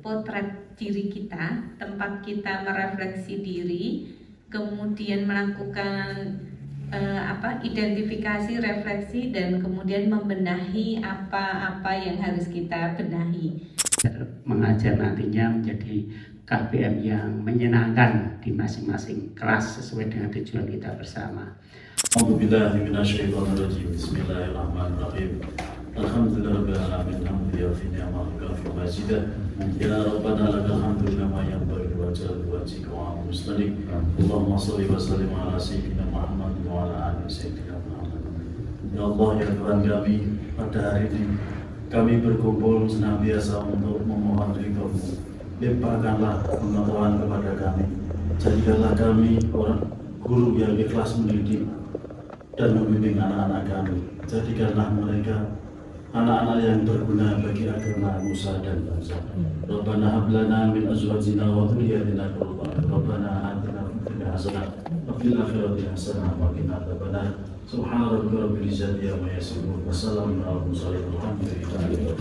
potret diri kita, tempat kita merefleksi diri, kemudian melakukan identifikasi, refleksi, dan kemudian membenahi apa-apa yang harus kita benahi. Mengajar nantinya menjadi KBM yang menyenangkan di masing-masing kelas sesuai dengan tujuan kita bersama. Bismillahirrahmanirrahim. Alhamdulillahirabbil alamin. Hamdulillah fi ni'matika fi majidah. Ya Rabbana lakal hamdu lima yanbaghi wa jalal wajhika wa muslimin. Allahumma shalli wa sallim ala sayyidina Muhammad wa ala ali sayyidina Muhammad. Ya Allah, ya Tuhan kami, pada hari ini kami berkumpul senantiasa untuk memohon ridho-Mu. Limpahkanlah pengetahuan kepada kami. Jadikanlah kami orang guru yang ikhlas mendidik dan membimbing anak-anak kami. Jadikanlah mereka anak-anak yang berguna bagi agama, nusa dan bangsa. Rabbana hab lana min azwajina wa dhurriyyatina qurrata a'yun. Rabbana atina fid dunya hasanah wa fil akhirati hasanah wa qina adzabannar. Subhana rabbika rabbil izzati amma yasifun wa salamun alal mursalin walhamdulillahi rabbil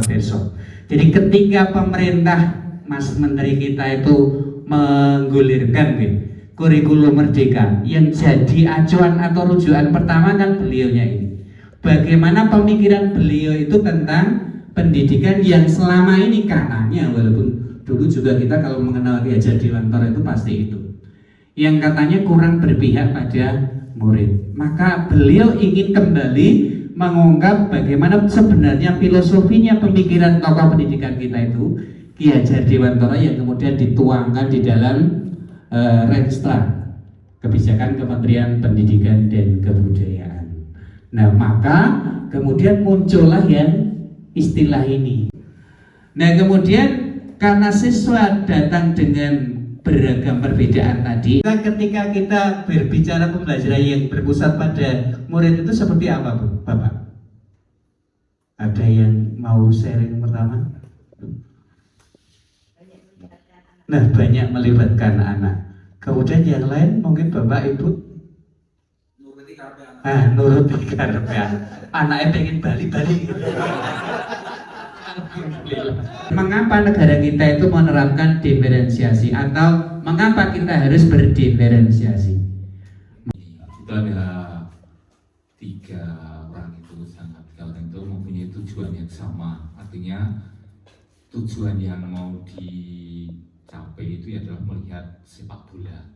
Besok. Jadi ketika pemerintah, Mas Menteri kita itu menggulirkan kurikulum merdeka, yang jadi acuan atau rujukan pertama kan beliaunya ini. Bagaimana pemikiran beliau itu tentang pendidikan yang selama ini katanya, walaupun dulu juga kita kalau mengenal Ki Hajar Dewantara itu pasti itu, yang katanya kurang berpihak pada murid. Maka beliau ingin kembali mengungkap bagaimana sebenarnya filosofinya pemikiran tokoh pendidikan kita itu, Ki Hajar Dewantara, yang kemudian dituangkan di dalam Renstra Kebijakan Kementerian Pendidikan dan Kebudayaan. Nah, maka kemudian muncullah yang istilah ini. Nah, kemudian karena siswa datang dengan beragam perbedaan tadi, ketika kita berbicara pembelajaran yang berpusat pada murid itu seperti apa, Bu, Bapak? Ada yang mau sharing pertama? Nah, banyak melibatkan anak. Kemudian yang lain mungkin Bapak Ibu nuruti karepe anak. Anaknya pengen bali-bali. Mengapa negara kita itu menerapkan diferensiasi, atau mengapa kita harus berdiferensiasi? Kita ada tiga orang itu mempunyai tujuan yang sama. Artinya tujuan yang mau dicapai itu adalah melihat sepak bola,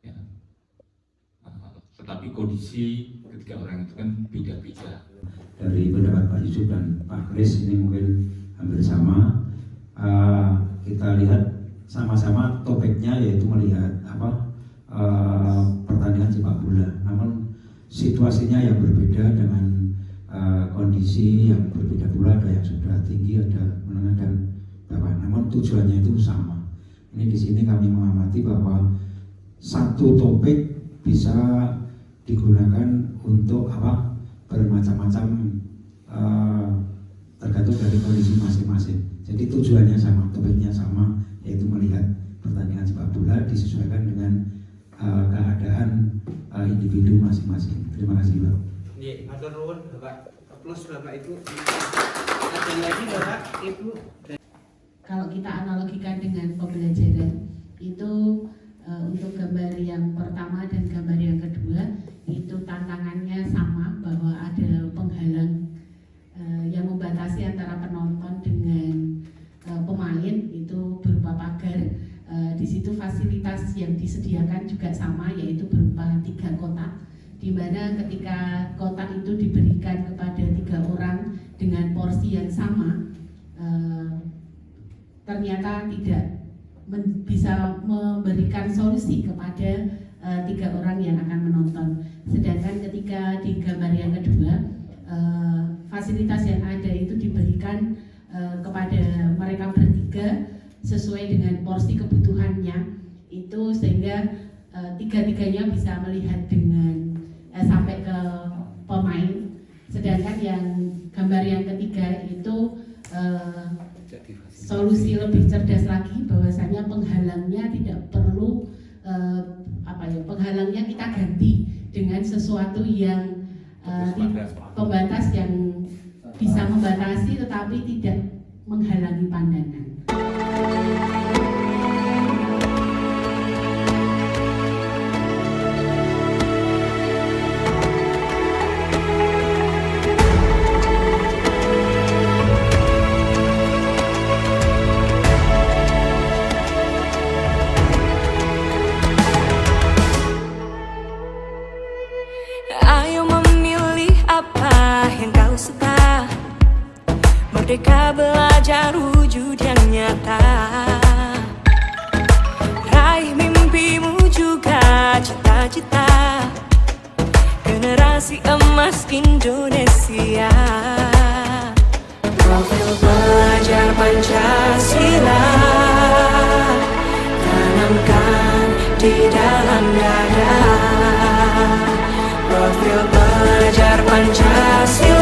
ya. Tetapi kondisi ketika orang itu kan beda-beda. Dari pendapat Pak Yusuf dan Pak Kris ini mungkin hampir sama. Kita lihat sama-sama topiknya yaitu melihat pertandingan sepak bola. Namun situasinya yang berbeda dengan kondisi yang berbeda pula, ada yang sudah tinggi, ada menengah dan bawah. Namun tujuannya itu sama. Ini di sini kami mengamati bahwa satu topik bisa digunakan untuk bermacam-macam, tergantung dari kondisi masing-masing. Jadi tujuannya sama, topiknya sama, yaitu melihat pertandingan sepak bola disesuaikan dengan keadaan individu masing-masing. Terima kasih, Pak. Iya, matur nuwun Bapak. Plus Bapak Ibu. Ada lagi Bapak Ibu. Kalau kita analogikan dengan pembelajaran itu, untuk gambar yang pertama dan gambar yang kedua itu tantangannya sama, bahwa ada penghalang yang membatasi antara penonton dengan pemain, itu berupa pagar. Di situ fasilitas yang disediakan juga sama, yaitu berupa 3 kotak, di mana ketika kotak itu diberikan kepada 3 orang dengan porsi yang sama, ternyata tidak bisa memberikan solusi kepada 3 orang yang akan menonton. Sedangkan ketika di gambar yang kedua, fasilitas yang ada itu diberikan kepada mereka bertiga sesuai dengan porsi kebutuhannya itu, sehingga tiga-tiganya bisa melihat dengan sampai ke pemain. Sedangkan yang gambar yang ketiga itu solusi lebih cerdas lagi, bahwasanya penghalangnya tidak perlu penghalangnya kita ganti dengan sesuatu yang pembatas yang bisa membatasi tetapi tidak menghalangi pandangan. Ayo memilih apa yang kau suka, merdeka belajar wujud yang nyata. Raih mimpimu juga cita-cita, generasi emas Indonesia. Profil pelajar Pancasila tanamkan di dalam dada. Profil pelajar Pancasila